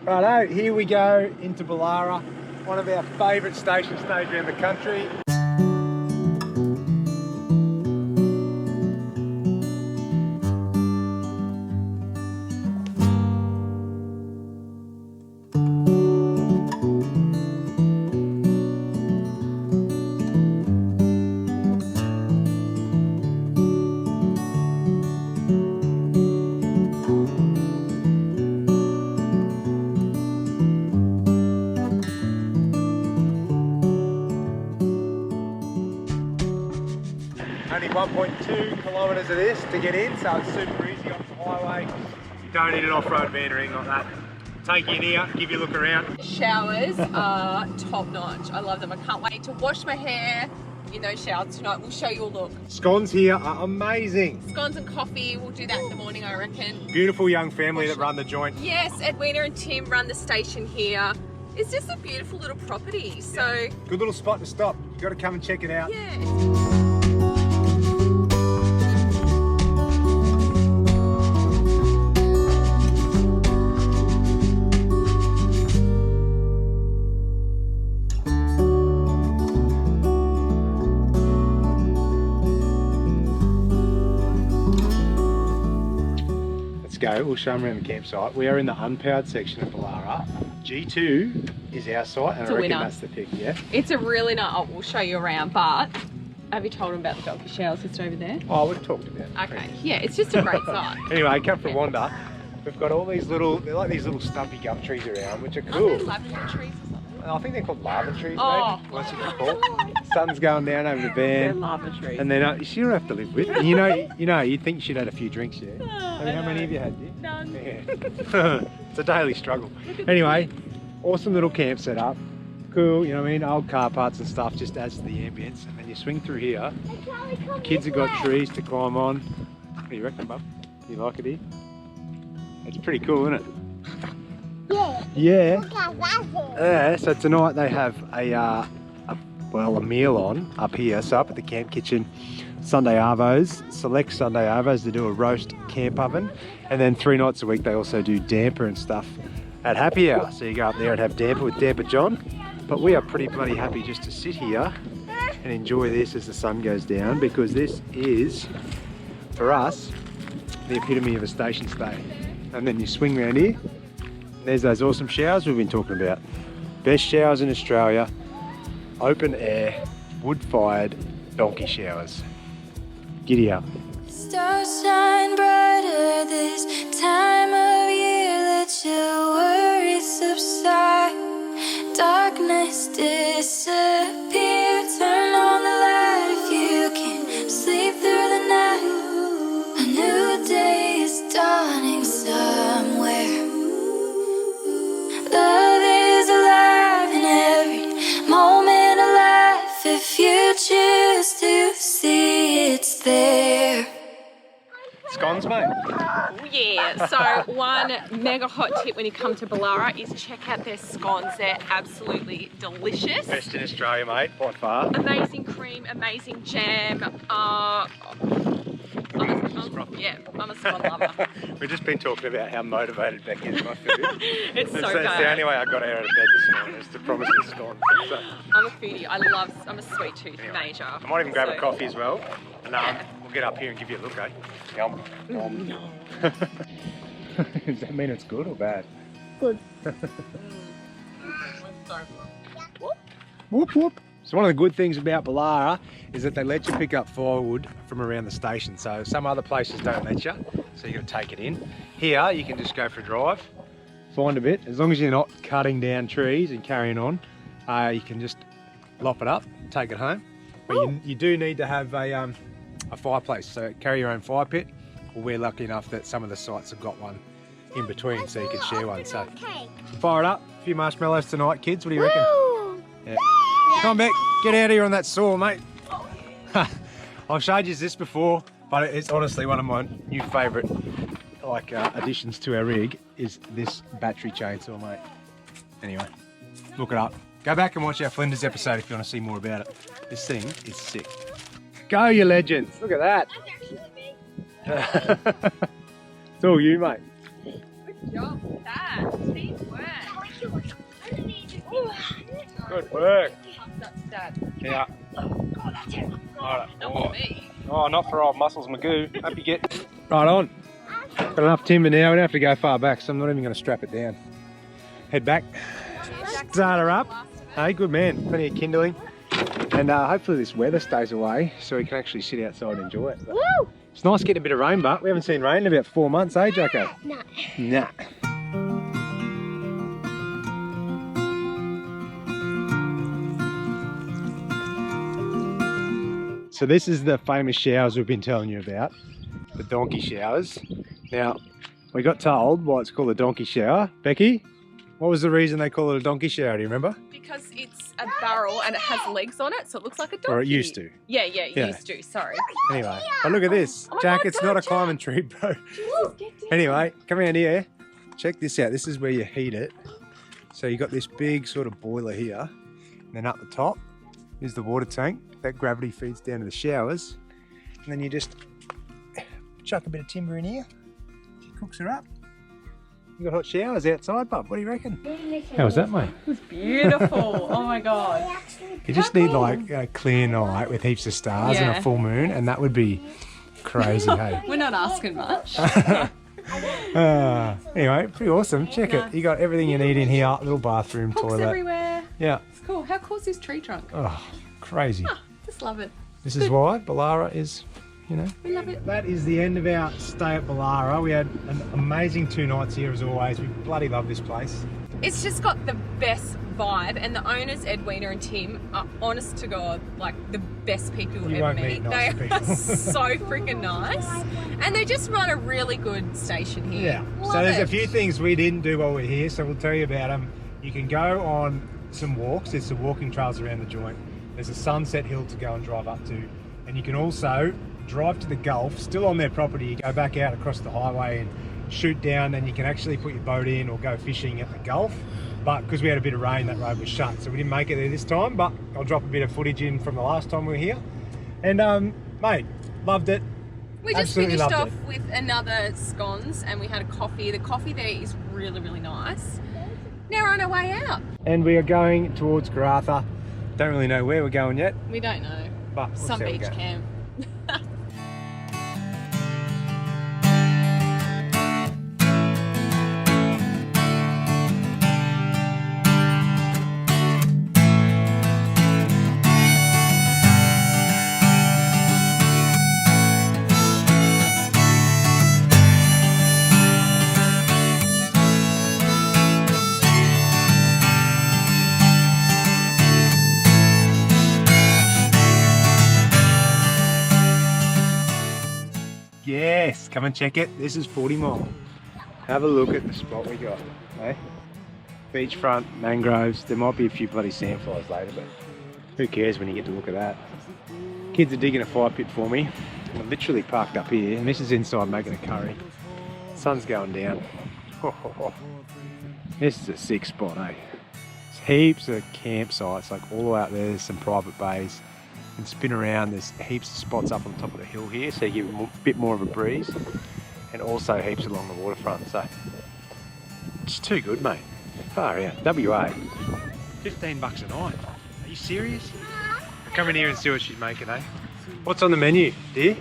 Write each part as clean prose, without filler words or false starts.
Righto, here we go into Bullara, one of our favourite stations stayed around the country. Only 1.2 kilometres of this to get in, so it's super easy off the highway. You don't need an off-road van or anything like that. Take you in here, give you a look around. Showers are top notch. I love them. I can't wait to wash my hair in those showers tonight. We'll show you a look. Scones here are amazing. Scones and coffee, we'll do that in the morning, I reckon. Beautiful young family that run the joint. Yes, Edwina and Tim run the station here. It's just a beautiful little property, so... Good little spot to stop. You've got to come and check it out. Yeah. Go. We'll show them around the campsite. We are in the unpowered section of Bullara. G2 is our site, and I reckon that's the pick, yeah? It's a really nice, oh, we'll show you around, but have you told them about the donkey showers just over there? Oh, we've talked about it. Okay, yeah, it's just a great site. Anyway, come for a wander. We've got all these little, they're like these little stumpy gum trees around, which are cool. Are they lavender trees or something? I think they're called lava trees, oh, maybe. What's it called? Sun's going down over the van. They're lava trees. And then you don't have to live with. You know, you'd think you should have had a few drinks, yeah? How many have you had, dear? None. Yeah. It's a daily struggle. Anyway, awesome little camp setup. Cool, you know what I mean? Old car parts and stuff just adds to the ambience. And then you swing through here. Kids have got trees to climb on. What do you reckon, bub? You like it here? It's pretty cool, isn't it? Yeah. Yeah. So tonight they have a meal on up here. So up at the camp kitchen, Sunday arvos, select Sunday arvos. They do a roast camp oven, and then 3 nights a week they also do damper and stuff at happy hour. So you go up there and have damper with Damper John. But we are pretty bloody happy just to sit here and enjoy this as the sun goes down, because this is, for us, the epitome of a station stay. And then you swing around here. There's those awesome showers we've been talking about. Best showers in Australia, open air, wood-fired donkey showers. Giddy up. Stars shine brighter this time of year. Let your worries subside. Darkness disappear. Turn on the light if you can sleep through the night. A new day is dawning somewhere. Love is alive in every moment of life. If you choose to see, it's there. Scones, mate. Oh yeah, so one mega hot tip when you come to Bullara is check out their scones. They're absolutely delicious. Best in Australia, mate, by far. Amazing cream, amazing jam. Yeah, I'm a scone lover. We've just been talking about how motivated Bec is by food. It's so good. It's the only way I got her out of bed this morning, is to promise this scone. So, I'm a foodie. I'm a sweet tooth major. I might even grab a coffee as well, and we'll get up here and give you a look, eh? Yum. Does that mean it's good or bad? Good. Whoop whoop. So one of the good things about Bullara is that they let you pick up firewood from around the station. So some other places don't let you, so you've got to take it in. Here you can just go for a drive, find a bit. As long as you're not cutting down trees and carrying on, you can just lop it up, take it home. But you do need to have a fireplace, so carry your own fire pit. Well, we're lucky enough that some of the sites have got one in between, so you can share one. So fire it up, a few marshmallows tonight, kids. What do you reckon? Yeah. Come on, Bec, get out of here on that saw, mate. I've showed you this before, but it's honestly one of my new favourite additions to our rig is this battery chainsaw, mate. Anyway, look it up. Go back and watch our Flinders episode if you want to see more about it. This thing is sick. Go, you legends. Look at that. It's all you, mate. Good job with that. Teamwork. Good work. That's Dad. Yeah. Not for me. Oh, not for old Muscles Magoo. Hope you get right on. Got enough timber now. We don't have to go far back, so I'm not even going to strap it down. Head back. Start her up. Hey, good man. Plenty of kindling. And hopefully this weather stays away so we can actually sit outside and enjoy it. Woo! It's nice getting a bit of rain, but we haven't seen rain in about 4 months, eh, Jacko? Nah. Nah. So this is the famous showers we've been telling you about, the donkey showers. Now, we got told why it's called a donkey shower. Becky, what was the reason they call it a donkey shower, do you remember? Because it's a barrel and it has legs on it, so it looks like a donkey. Or it used to. Yeah, it used to, sorry. Anyway, but look at this. Oh my Jack, God, it's not a Jack. climbing tree, bro. Jesus, get down. Anyway, come around here. Check this out. This is where you heat it. So you got this big sort of boiler here. And then up the top is the water tank. That gravity feeds down to the showers. And then you just chuck a bit of timber in here. Cooks her up. You got hot showers outside, bub. What do you reckon? How was that, mate? It was beautiful. Oh my God. You just need like a clear night with heaps of stars and Yeah. a full moon, and that would be crazy, hey? We're not asking much. Anyway, pretty awesome. Check it. You got everything you need in here. Little bathroom, Books toilet. everywhere. Yeah. It's cool. How cool is this tree trunk? Oh, crazy. Just love it. This is why Bullara is, you know. We love it. That is the end of our stay at Bullara. We had an amazing 2 nights here as always. We bloody love this place. It's just got the best vibe, and the owners, Edwina and Tim, are honest to God, like the best people you'll You ever won't meet. meet nice They people. are so freaking nice, and they just run a really good station here. Yeah. Love So there's it. a few things we didn't do while we're here, so we'll tell you about them. You can go on some walks. There's some walking trails around the joint. There's a sunset hill to go and drive up to. And you can also drive to the Gulf, still on their property. You go back out across the highway and shoot down, and you can actually put your boat in or go fishing at the Gulf. But because we had a bit of rain, that road was shut, so we didn't make it there this time. But I'll drop a bit of footage in from the last time we were here. And mate, loved it. We just Absolutely finished loved off with another scones, and we had a coffee. The coffee there is really, really nice. Now we're on our way out. And we are going towards Karratha. Don't really know where we're going yet, We don't know. but we'll Some see how we beach go. camp. Yes, come and check it. This is 40 Mile. Have a look at the spot we got. Eh? Beachfront, mangroves. There might be a few bloody sandflies later, but who cares when you get to look at that? Kids are digging a fire pit for me. I'm literally parked up here, and this is inside making a curry. Sun's going down. This is a sick spot, eh? There's heaps of campsites, like all out there. There's some private bays. You can spin around. There's heaps of spots up on top of the hill here, so you get a bit more of a breeze, and also heaps along the waterfront. So it's too good, mate. Far out. WA, $15 a night. Are you serious? Come in here and see what she's making, eh? What's on the menu, dear?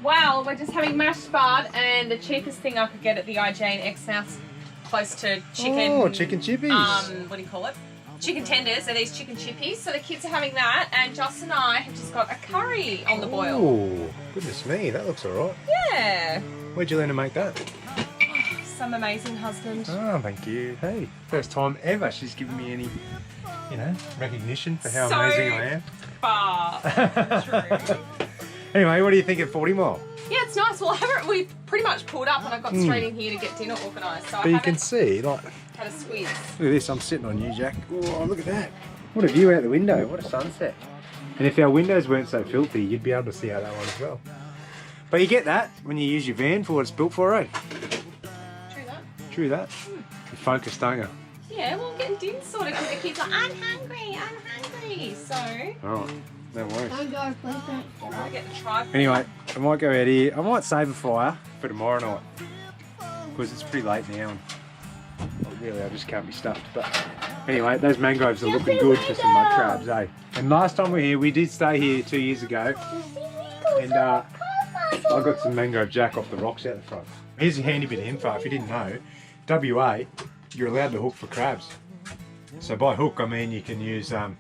Well, we're just having mashed spart, and the cheapest thing I could get at the IJ in Exmouth, close to chicken. Oh, chicken chippies. What do you call it? Chicken tenders. They're these chicken chippies. So the kids are having that, and Joss and I have just got a curry on the boil. Oh, goodness me, that looks alright. Yeah. Where'd you learn to make that? Some amazing husband. Oh, thank you. Hey, first time ever she's given me any, you know, recognition for how So amazing I am. Far. True. Anyway, what do you think at 40 Mile? Yeah, it's nice. Well, we pretty much pulled up, and I got straight in here to get dinner organised. So But I you can haven't see, like, had a squeeze. look at this, I'm sitting on you, Jack. Oh, look at that. What a view out the window. What a sunset. And if our windows weren't so filthy, you'd be able to see out that one as well. But you get that when you use your van for what it's built for, eh? True that. True that. You're focused, don't you? Yeah, well, I'm getting dinner sorted because the kids are, I'm hungry. So, Alright, no worries. I get to try. Anyway, I might go out here. I might save a fire for tomorrow night because it's pretty late now. And I really, I just can't be stuffed. But anyway, those mangroves are looking good for some mud crabs, eh? And last time we were here, we did stay here 2 years ago, and I got some mangrove jack off the rocks out the front. Here's a handy bit of info, if you didn't know, WA, you're allowed to hook for crabs. So by hook, I mean you can use a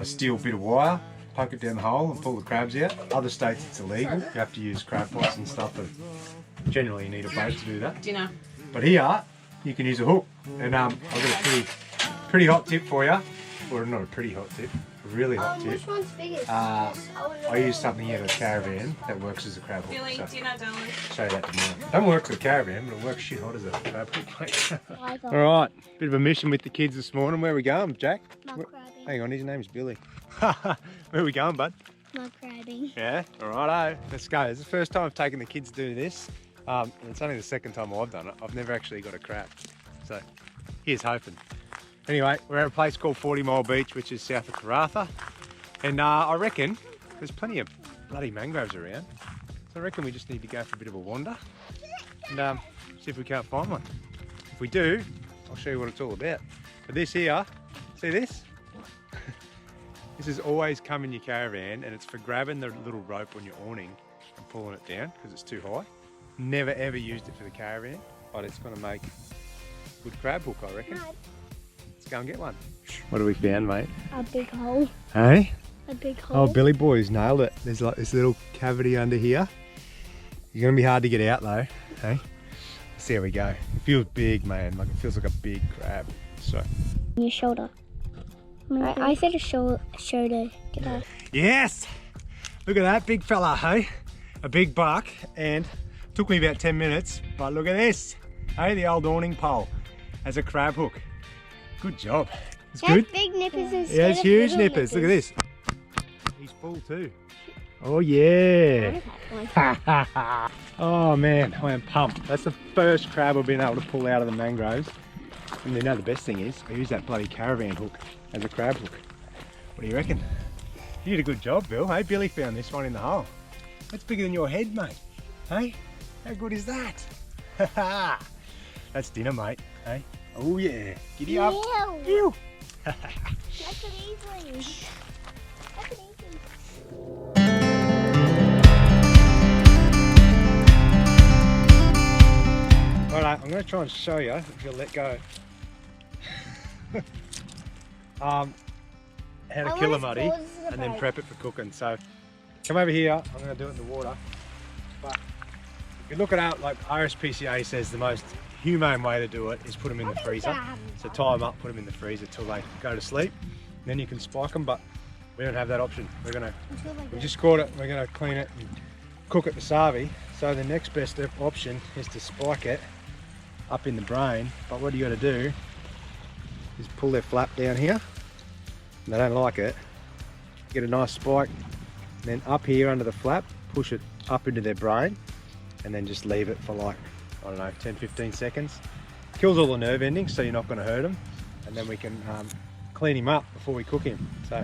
steel bit of wire, poke it down the hole and pull the crabs out. Other states it's illegal, you have to use crab pots and stuff, and generally you need a boat to do that. Dinner. But here, you can use a hook, and I've got a pretty hot tip for you. Or not a pretty hot tip, a really hot tip. Which one's biggest? I use something out of a caravan that works as a crab hook. Billy, So dinner, darling. show you that tomorrow. Don't work as a caravan, but it works shit hot as a crab hook, mate. Alright, bit of a mission with the kids this morning. Where are we going, Jack? Mudcrabbing. Hang on, his name's Billy. Where are we going, bud? Mudcrabbing. Yeah, alrighto, let's go. It's the first time I've taken the kids to do this. And it's only the second time I've done it. I've never actually got a crab. So, here's hoping. Anyway, we're at a place called 40 Mile Beach, which is south of Karratha. And I reckon there's plenty of bloody mangroves around. So I reckon we just need to go for a bit of a wander and see if we can't find one. If we do, I'll show you what it's all about. But this here, see this? This is always come in your caravan, and it's for grabbing the little rope on your awning and pulling it down because it's too high. Never ever used it for the caravan, but it's going to make a good crab hook, I reckon. Let's go and get one. What have we found, mate? A big hole. Hey? A big hole. Oh, Billy Boy's nailed it. There's like this little cavity under here. You're going to be hard to get out though, hey? Let's see how we go. It feels big, man. Like it feels like a big crab. So. Your shoulder. I said a shoulder. Get off. Yes! Look at that big fella, hey? A big buck, and took me about 10 minutes, but look at this. Hey, the old awning pole as a crab hook. Good job. It's good. Big nippers instead Yeah, it's of huge little nippers. Look at this. He's full too. Oh yeah. Oh man, I am pumped. That's the first crab I've been able to pull out of the mangroves. And you know the best thing is, I use that bloody caravan hook as a crab hook. What do you reckon? You did a good job, Bill. Hey, Billy found this one in the hole. That's bigger than your head, mate. Hey, how good is that? That's dinner, mate. Hey. Oh yeah. Giddy up. Ew. That's an easily. That's an easy. Alright, I'm going to try and show you if you'll let go. How to kill a muddy and then prep it for cooking. So come over here, I'm going to do it in the water. But if you look it out, like RSPCA says the most humane way to do it is put them in the freezer. So tie them up, put them in the freezer till they go to sleep. And then you can spike them, but we don't have that option. We just caught it, we're going to clean it and cook it to sarvi. So the next best option is to spike it up in the brain. But what you got to do is pull their flap down here. And they don't like it. Get a nice spike, and then up here under the flap, push it up into their brain, and then just leave it for like, I don't know, 10-15 seconds. Kills all the nerve endings, so you're not going to hurt him. And then we can clean him up before we cook him. So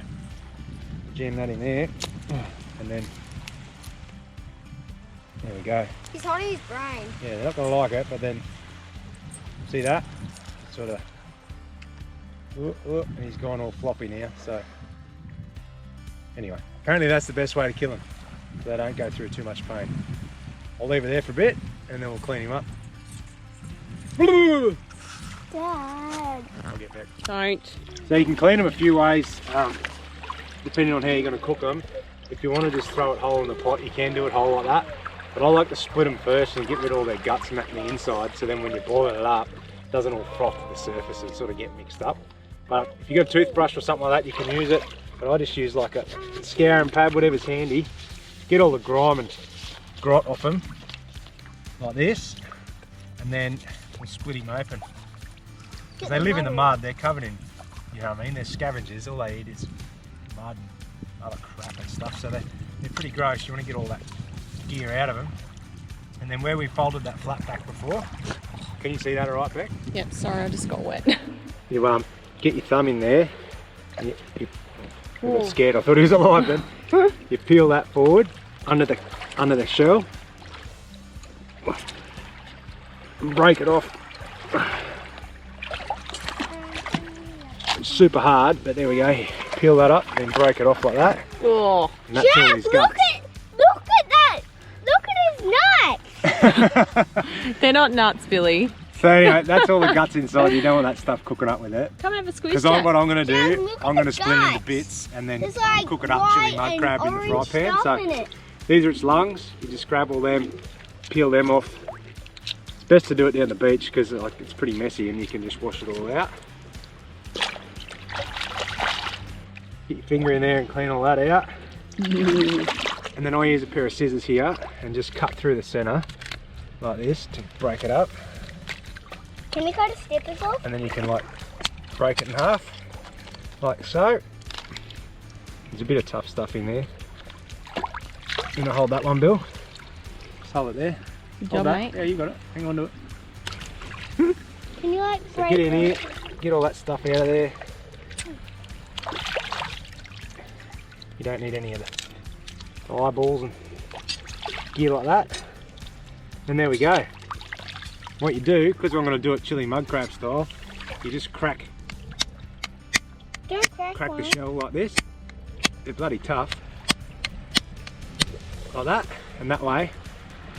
jam that in there, and then there we go. He's holding his brain. Yeah, they're not going to like it, but then see that? Sort of. And he's gone all floppy now. So anyway, apparently that's the best way to kill them, so they don't go through too much pain. I'll leave it there for a bit, and then we'll clean him up. Dad. I'll get back. Don't. So you can clean them a few ways, depending on how you're going to cook them. If you want to just throw it whole in the pot, you can do it whole like that. But I like to split them first and get rid of all their guts and that on the inside, so then when you're boiling it up, it doesn't all froth to the surface and sort of get mixed up. But if you got a toothbrush or something like that, you can use it. But I just use like a scouring pad, whatever's handy. Get all the grime and grot off them, like this, and then we split him open. Because they live in the mud, they're covered in, you know what I mean, they're scavengers, all they eat is mud and other crap and stuff, so they're pretty gross. You want to get all that gear out of them. And then where we folded that flat back before, can you see that all right, Beck? Yep, sorry, I just got wet. You get your thumb in there, and you I got scared, I thought he was alive then. You peel that forward, under the shell, and break it off. super hard, but there we go. Peel that up and break it off like that. Oh. And that's all these guts. Look at that! Look at his nuts! They're not nuts, Billy. So anyway, that's all the guts inside. You don't want that stuff cooking up with it. Come have a squeeze. Because what I'm going to Dad, do, look at I'm going to the split it into guts. bits and then There's like cook it up chili white mudcrab in and the fry orange pan. stuff in So it. these are its lungs. You just grab all them, peel them off. It's best to do it down the beach because like it's pretty messy and you can just wash it all out. Get your finger in there and clean all that out. And then I use a pair of scissors here and just cut through the centre like this to break it up. Can we go to Stipple? And then you can like break it in half like so. There's a bit of tough stuff in there. You gonna hold that one, Bill? Just hold it there. Good Hold job, that. mate. Yeah, you got it. Hang on to it. Can you like So break get in it? here, get all that stuff out of there. You don't need any of the eyeballs and gear like that. And there we go. What you do, because I'm going to do it chili mudcrab style, you just crack Don't crack the one. shell like this. They're bloody tough. Like that, and that way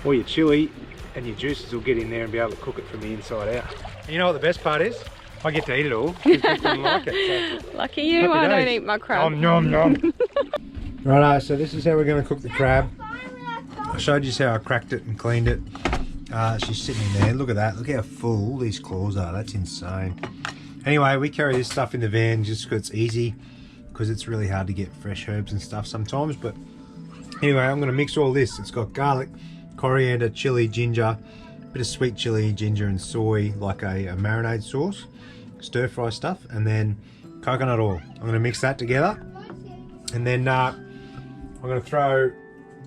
all your chili and your juices will get in there and be able to cook it from the inside out. And you know what the best part is? I get to eat it all because people don't like it. So. Lucky you, I don't eat my crab. Nom nom nom. Righto, so this is how we're going to cook the crab. I showed you how I cracked it and cleaned it. She's sitting in there. Look at that. Look how full these claws are. That's insane. Anyway, we carry this stuff in the van just because it's easy, because it's really hard to get fresh herbs and stuff sometimes. But anyway, I'm going to mix all this. It's got garlic, coriander, chili, ginger, bit of sweet chili, ginger and soy, like a marinade sauce, stir fry stuff, and then coconut oil. I'm going to mix that together, and then I'm going to throw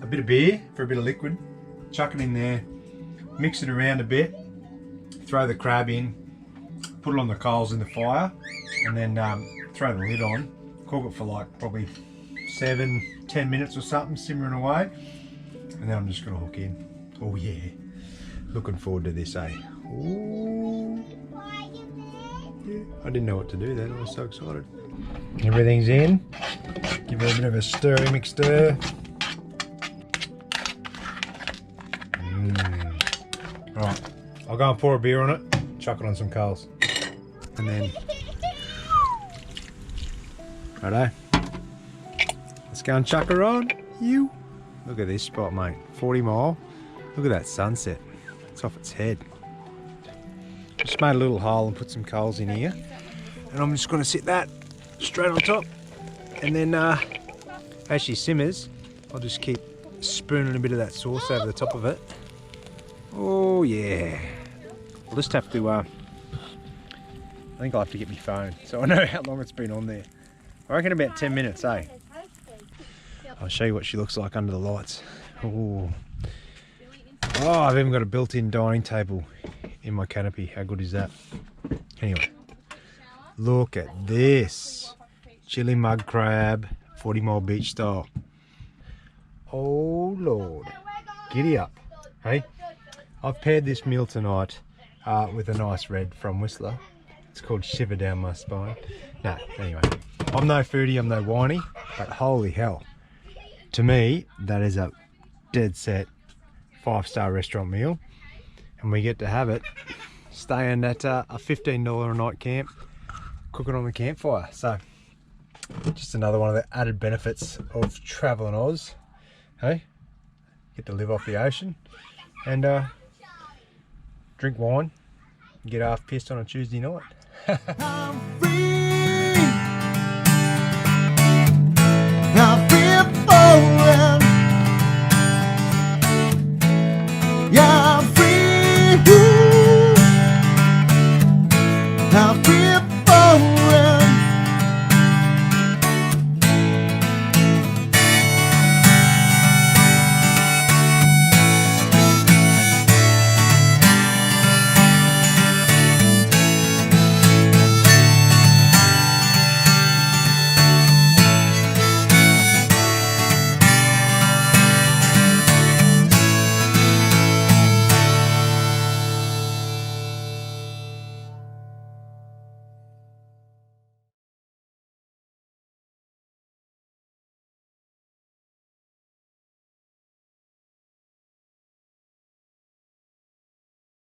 a bit of beer for a bit of liquid, chuck it in there, mix it around a bit, throw the crab in, put it on the coals in the fire, and then throw the lid on, cook it for like probably 7-10 minutes or something, simmering away, and then I'm just going to hook in. Oh yeah, looking forward to this, eh? Ooh. Yeah, I didn't know what to do then, I was so excited. Everything's in, give it a bit of a stirry mix stir. Right, I'll go and pour a beer on it, chuck it on some coals, and then, righto, let's go and chuck her on, you. Look at this spot, mate, 40 mile, look at that sunset, it's off its head. Just made a little hole and put some coals in here, and I'm just going to sit that straight on top, and then as she simmers, I'll just keep spooning a bit of that sauce over the top of it. Oh yeah, I'll just have to, I think I'll have to get my phone so I know how long it's been on there. I reckon about 10 minutes, eh? I'll show you what she looks like under the lights. Oh, I've even got a built-in dining table in my canopy. How good is that? Anyway, look at this. Chili mud crab, 40 mile beach style. Oh Lord, giddy up, hey? I've paired this meal tonight with a nice red from Whistler. It's called Shiver Down My Spine. No, anyway, I'm no foodie, I'm no whiny, but holy hell. To me, that is a dead set 5-star restaurant meal. And we get to have it staying at a $15 a night camp, cooking on the campfire. So, just another one of the added benefits of traveling Oz. Hey, get to live off the ocean and drink wine, get half pissed on a Tuesday night. I'm free. I'm free falling. Yeah, I'm free. I'm free.